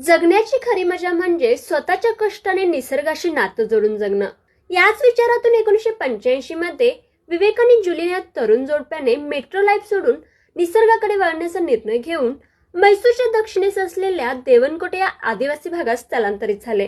जगण्याची खरी मजा म्हणजे स्वतःच्या कष्टाने निसर्गाशी नातं जोडून जगणं. याच विचारातून 1985 मध्ये विवेक आणि जुलिन या तरुण जोडप्याने मेट्रो लाईफ सोडून निसर्गाकडे वळण्याचा निर्णय घेऊन मैसूरच्या दक्षिणेस असलेल्या देवनकोटे या आदिवासी भागात स्थलांतरित झाले.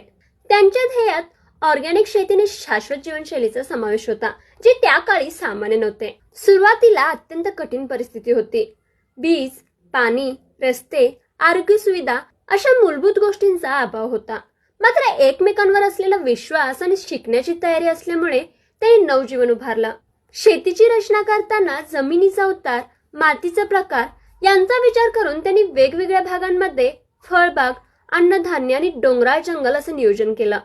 त्यांच्या ध्येयात ऑर्गॅनिक शेतीने शाश्वत जीवनशैलीचा समावेश होता, जे त्या काळी सामान्य नव्हते. सुरुवातीला अत्यंत कठीण परिस्थिती होती. वीज, पाणी, रस्ते, आरोग्य सुविधा अशा मूलभूत गोष्टींचा अभाव होता. मात्र एकमेकांवर असलेला विश्वास आणि शिकण्याची तयारी असल्यामुळे त्यांनी नवजीवन उभारलं. शेतीची रचना करताना जमिनीचा उतार, मातीचा प्रकार यांचा विचार करून त्यांनी वेगवेगळ्या भागांमध्ये फळबाग, अन्नधान्य आणि डोंगराळ जंगल असं नियोजन केलं.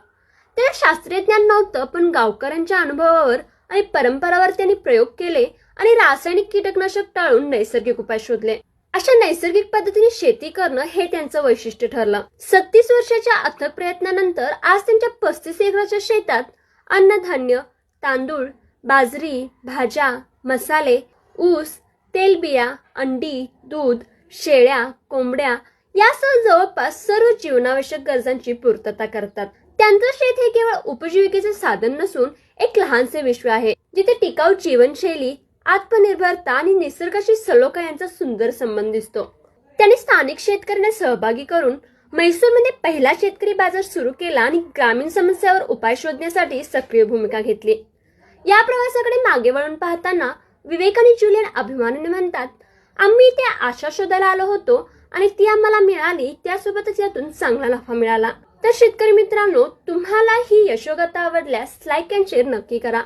त्याला शास्त्रीय ज्ञान नव्हतं, पण गावकऱ्यांच्या अनुभवावर आणि परंपरावर त्यांनी प्रयोग केले आणि रासायनिक कीटकनाशक टाळून नैसर्गिक उपाय शोधले. अशा नैसर्गिक पद्धतीने शेती करणं हे त्यांचं वैशिष्ट्य ठरलं. 36 वर्षाच्या अथक प्रयत्नानंतर आज त्यांच्या 35 एकराच्या शेतात अन्नधान्य, तांदूळ, बाजरी, भाज्या, मसाले, ऊस, तेलबिया, अंडी, दूध, शेळ्या, कोंबड्या यासह जवळपास सर्व जीवनावश्यक गरजांची पूर्तता करतात. त्यांचं शेत हे केवळ उपजीविकेचे साधन नसून एक लहानसे विश्व आहे, जिथे टिकाऊ जीवनशैली, आत्मनिर्भरता आणि निसर्गाशी सलोखा यांचा सुंदर संबंध दिसतो. त्यांनी स्थानिक शेतकऱ्यांना सहभागी करून म्हैसूरमध्ये पहिला शेतकरी बाजार सुरू केला आणि ग्रामीण समस्यावर उपाय शोधण्यासाठी सक्रिय भूमिका घेतली. या प्रवासाकडे मागे वळून पाहताना विवेक आणि जुलियन अभिमानाने म्हणतात, आम्ही त्या आशा शोधायला आलो होतो आणि ती आम्हाला मिळाली. त्यासोबतच यातून चांगला नफा मिळाला. तर शेतकरी मित्रांनो, तुम्हाला ही यशोगाथा आवडल्यास लाईक अँड शेअर नक्की करा.